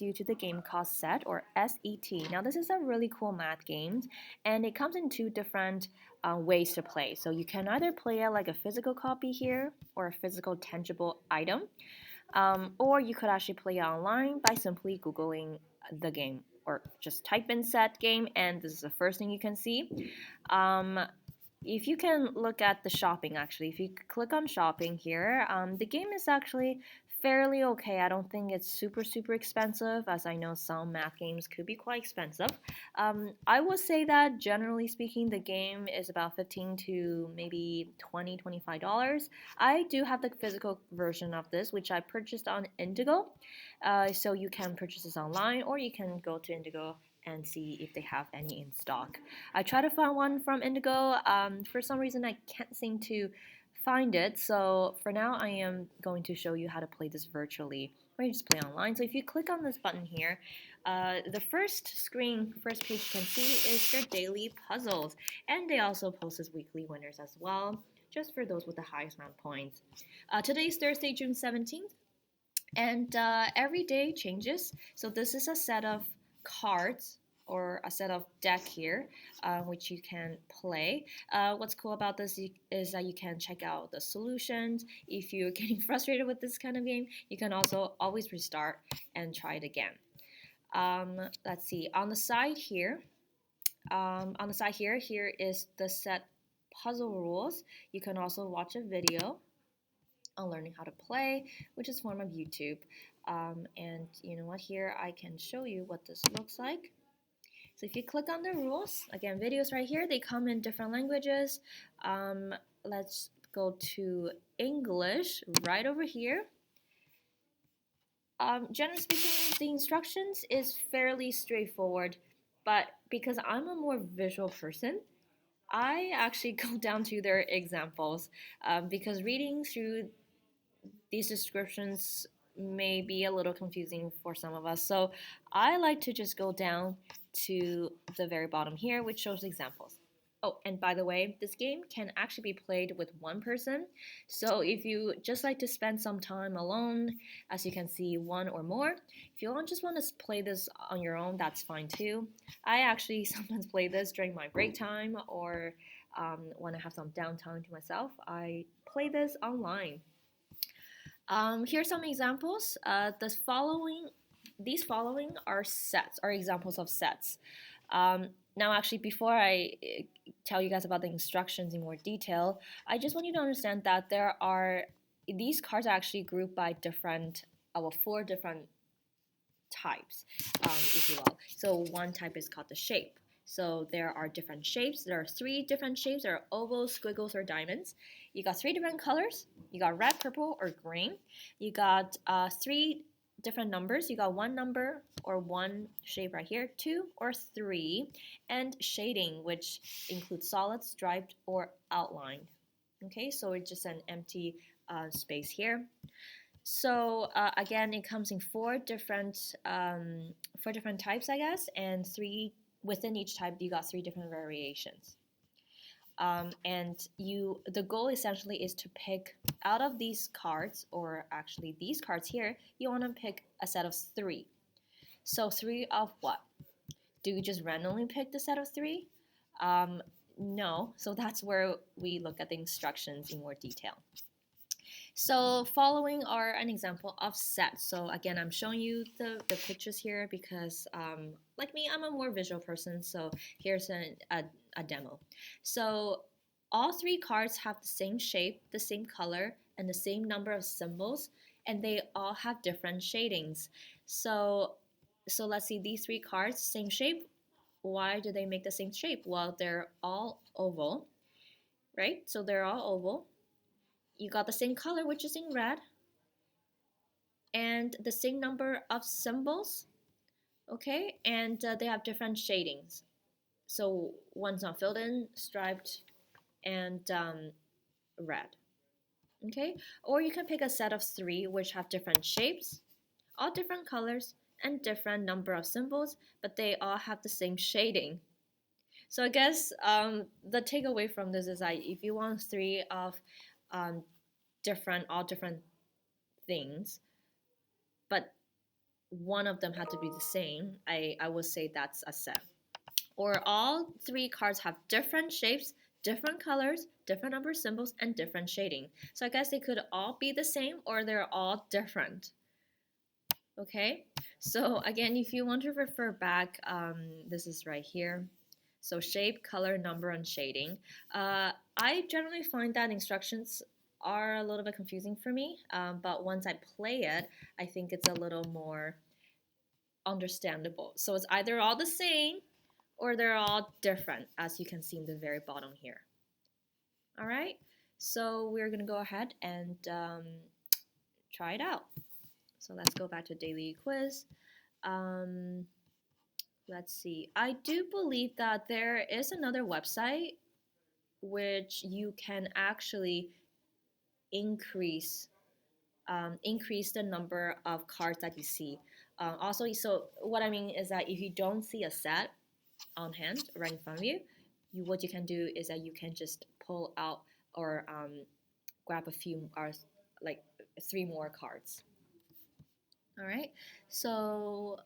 you to the game called SET or SET. Now, this is a really cool math game, and it comes in two different ways to play. So you can either play it like a physical copy here or a physical tangible item, or you could actually play it online by simply Googling the game or just type in SET game, and this is the first thing you can see. Um, if you can look at the shopping, actually, if you click on shopping here, the game is actually fairly okay. I don't think it's super expensive, as I know some math games could be quite expensive. I would say that generally speaking, the game is about 15 to maybe $20, $25. I do have the physical version of this, which I purchased on Indigo. So you can purchase this online, or you can go to Indigo and see if they have any in stock. I tried to find one from Indigo. For some reason, I can't seem to find it. So for now, I am going to show you how to play this virtually, or you just play online. So if you click on this button here, the first page you can see is your daily puzzles, and they also post as weekly winners as well, just for those with the highest amount of points. Today is Thursday, June 17th, and every day changes. So this is a set of cards or a set of deck here, which you can play. What's cool about this is that you can check out the solutions. If you're getting frustrated with this kind of game, you can also always restart and try it again. Let's see. On the side here, here is the set puzzle rules. You can also watch a video on learning how to play, which is form of YouTube. And you know what? Here I can show you what this looks like. So if you click on the rules, again, videos right here, they come in different languages. Let's go to English right over here. Generally speaking, the instructions is fairly straightforward, but because I'm a more visual person, I actually go down to their examples because reading through these descriptions may be a little confusing for some of us. So I like to just go down to the very bottom here, which shows examples. Oh, and by the way, this game can actually be played with one person. So if you just like to spend some time alone, as you can see, one or more, if you just want to play this on your own, that's fine too. I actually sometimes play this during my break time or when I have some downtime to myself. I play this online. Here's some examples. These following are examples of sets. Now, actually, before I tell you guys about the instructions in more detail, I just want you to understand that these cards are actually grouped by four different types, if you will. So one type is called the shape. So there are different shapes. There are three different shapes. There are ovals, squiggles, or diamonds. You got three different colors. You got red, purple, or green. You got three different numbers. You got one number or one shape right here, two or three, and shading, which includes solid, striped, or outlined. Okay, so it's just an empty space here. So again, it comes in four different types, I guess, and three within each type. You got three different variations. And the goal essentially is to pick out of these cards, or actually these cards here. You want to pick a set of three. So three of what? Do you just randomly pick the set of three? No. So that's where we look at the instructions in more detail. So following are an example of sets. So again, I'm showing you the pictures here because like me, I'm a more visual person. So here's a demo. So all three cards have the same shape, the same color, and the same number of symbols, and they all have different shadings. So let's see, these three cards, same shape. Why do they make the same shape? Well, they're all oval, right? So they're all oval. You got the same color, which is in red, and the same number of symbols, okay? And they have different shadings. So one's not filled in, striped, and red, okay? Or you can pick a set of three, which have different shapes, all different colors, and different number of symbols, but they all have the same shading. So I guess the takeaway from this is that if you want three of all different things, but one of them had to be the same, I would say that's a set. Or all three cards have different shapes, different colors, different number symbols, and different shading. So I guess they could all be the same or they're all different. Okay, so again, if you want to refer back, this is right here. So shape, color, number, and shading. I generally find that instructions are a little bit confusing for me, but once I play it, I think it's a little more understandable. So it's either all the same or they're all different, as you can see in the very bottom here. All right, so we're gonna go ahead and try it out. So let's go back to daily quiz. Um, let's see. I do believe that there is another website which you can actually increase increase the number of cards that you see. Also, so what I mean is that if you don't see a set on hand right in front of you, what you can do is that you can just pull out or grab a few or like 3 more cards. All right, so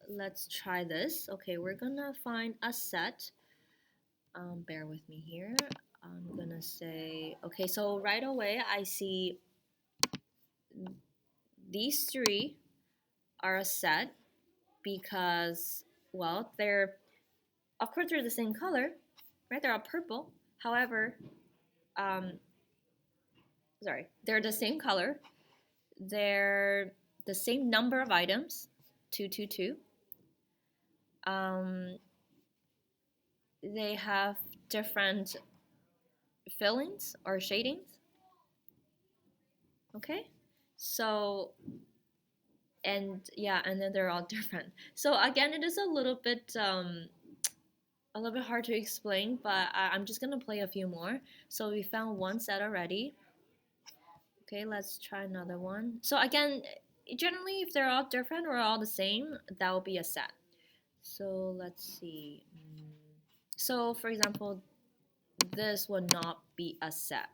let's try this. Okay, we're gonna find a set. Bear with me here. I'm gonna say, okay, so right away I see these 3 are a set because, well, they're, of course, they're the same color, right? They're all purple. However, um, they're the same color. They're the same number of items, 222. They have different fillings or shadings. Okay, so and yeah, and then they're all different. So again, it is a little bit hard to explain, but I'm just gonna play a few more. So we found one set already. Okay, let's try another one. So again, generally, if they're all different or all the same, that will be a set. So let's see. So for example, this would not be a set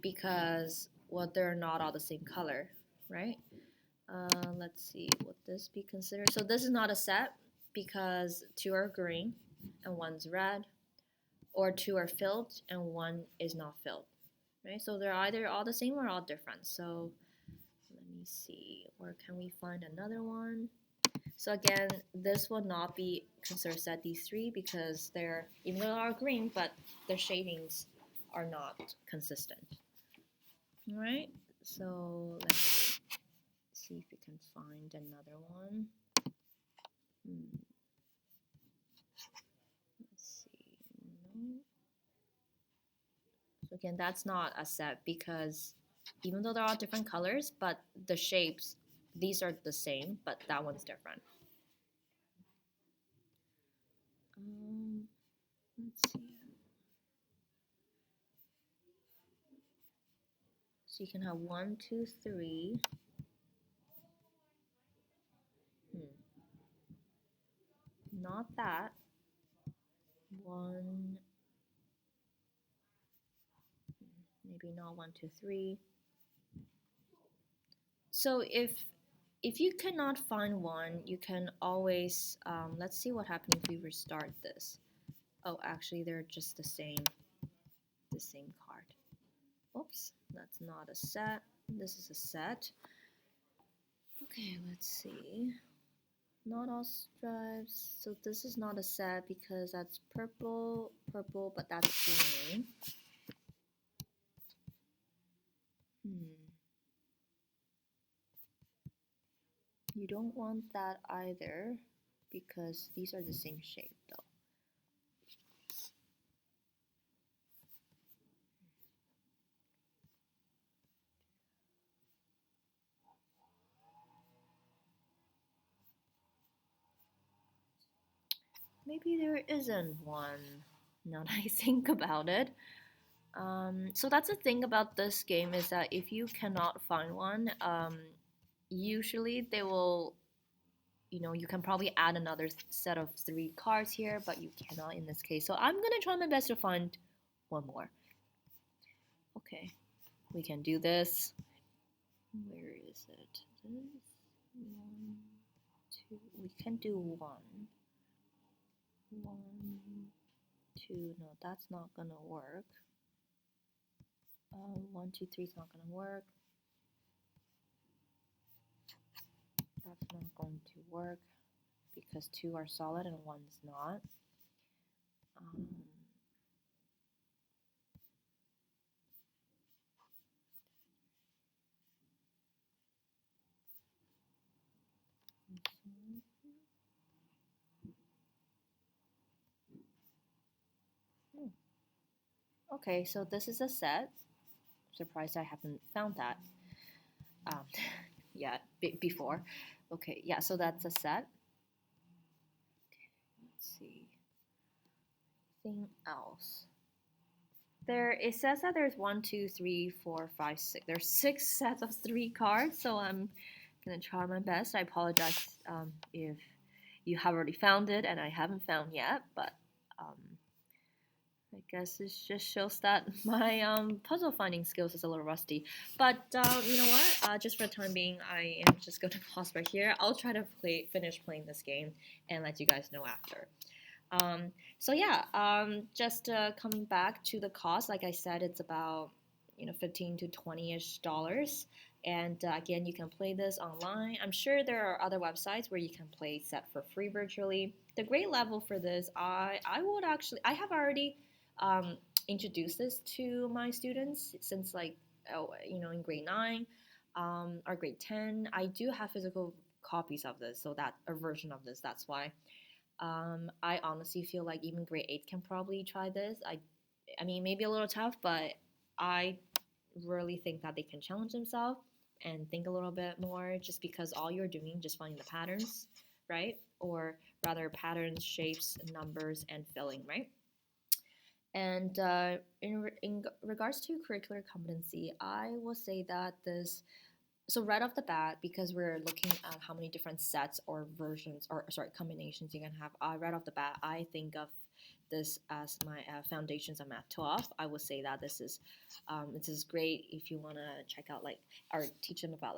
because, well, they're not all the same color, right? Let's see, would this be considered? So this is not a set because 2 are green and 1's red, or 2 are filled and 1 is not filled, right? So they're either all the same or all different. So let me see, where can we find another one? So again, this will not be considered set, these 3, because they're, even though they are green, but their shadings are not consistent. All right, so let me see if we can find another one. Let's see. No. So again, that's not a set because even though they're all different colors, but the shapes, these are the same, but that one's different. Let's see. So you can have 1, 2, 3. Not that. 1, maybe not 1, 2, 3. So if you cannot find one, you can always let's see what happens if we restart this. Oh, actually, they're just the same card. Oops, that's not a set. This is a set. Okay, let's see. Not all stripes. So this is not a set because that's purple, but that's green. You don't want that either because these are the same shape though. Maybe there isn't one now that I think about it. So that's the thing about this game is that if you cannot find one, usually they will, you can probably add another set of 3 cards here, but you cannot in this case. So I'm gonna try my best to find one more. Okay, we can do this. Where is it? This. 1, 2. We can do 1. 1, 2. No, that's not gonna work. 1, 2, 3 is not gonna work. That's not going to work because 2 are solid and 1 is not. Um, Okay, so this is a set. Surprised I haven't found that um, yet before. Okay, yeah, so that's a set. Let's see. Anything else? It says that there's 1, 2, 3, 4, 5, 6. There's 6 sets of 3 cards, so I'm gonna try my best. I apologize if you have already found it and I haven't found yet, but um, I guess it just shows that my puzzle finding skills is a little rusty. But you know what? Just for the time being, I am just going to pause right here. I'll try to finish playing this game and let you guys know after. So yeah, just coming back to the cost, like I said, it's about 15 to 20-ish dollars. And again, you can play this online. I'm sure there are other websites where you can play set for free virtually. The grade level for this, I have already introduced this to my students since in grade 9 or grade 10. I do have physical copies of this, so that a version of this. That's why. I honestly feel like even grade 8 can probably try this. I mean, maybe a little tough, but I really think that they can challenge themselves and think a little bit more just because all you're doing just finding the patterns, right? Or rather patterns, shapes, numbers, and filling, right? And in regards to curricular competency, I will say that so right off the bat, because we're looking at how many different sets or versions, or sorry, combinations you can have, right off the bat, I think of this as my foundations of Math 12. I would say that this is great if you want to check out or teach them about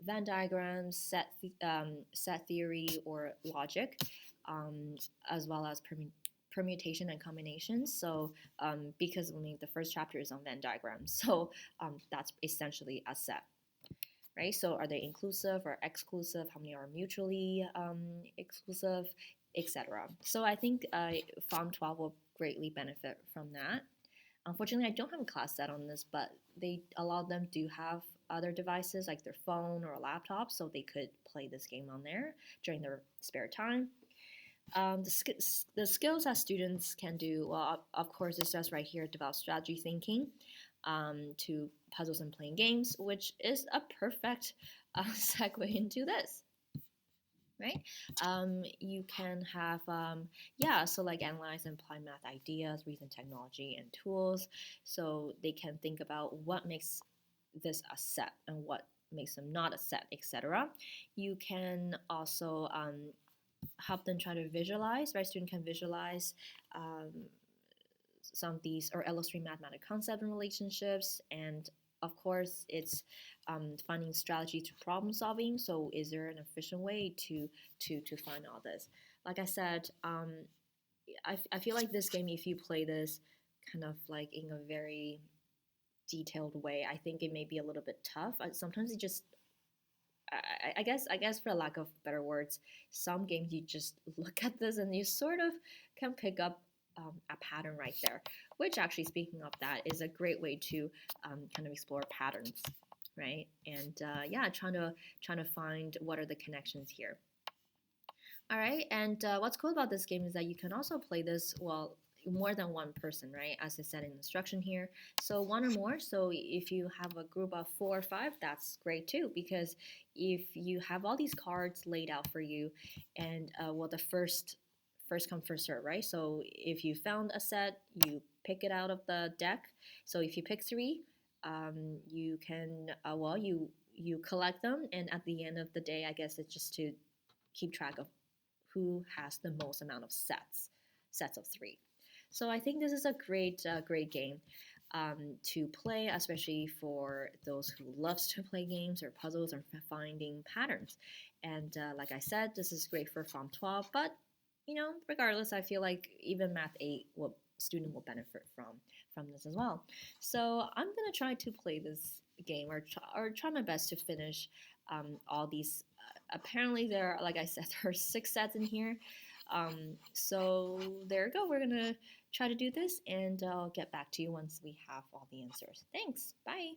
Venn diagrams, set theory, or logic, as well as permutation and combinations. So because only the first chapter is on Venn diagrams, so that's essentially a set. Right? So are they inclusive or exclusive? How many are mutually exclusive, etc. So I think Form 12 will greatly benefit from that. Unfortunately, I don't have a class set on this, but a lot of them do have other devices like their phone or a laptop, so they could play this game on there during their spare time. The skills that students can do, well, of course, it says right here, develop strategy thinking to puzzles and playing games, which is a perfect segue into this. Right? You can have, so analyze and apply math ideas, reason technology, and tools. So they can think about what makes this a set and what makes them not a set, etc. You can also help them try to visualize, right? Student can visualize some of these or illustrate mathematical concepts and relationships. And of course, it's finding strategy to problem solving. So is there an efficient way to find all this? Like I said, I feel like this game, if you play this kind of like in a very detailed way, I think it may be a little bit tough. Sometimes it just I guess for lack of better words, some games you just look at this and you sort of can pick up a pattern right there. Which actually, speaking of that, is a great way to kind of explore patterns, right? And trying to find what are the connections here. All right, and what's cool about this game is that you can also play this more than one person, right? As I said in the instruction here. So one or more. So if you have a group of 4 or 5, that's great too, because if you have all these cards laid out for you, and the first come first serve, right? So if you found a set, you pick it out of the deck. So if you pick 3, you can you collect them, and at the end of the day, I guess it's just to keep track of who has the most amount of sets of 3. So I think this is a great game. to play, especially for those who loves to play games or puzzles or finding patterns. And like I said, this is great for Form 12, but regardless, I feel like even Math 8 will student will benefit from this as well. So I'm gonna try to play this game or try my best to finish all these. Apparently, there are, like I said, there are 6 sets in here. So there you go. We're gonna try to do this, and I'll get back to you once we have all the answers. Thanks. Bye.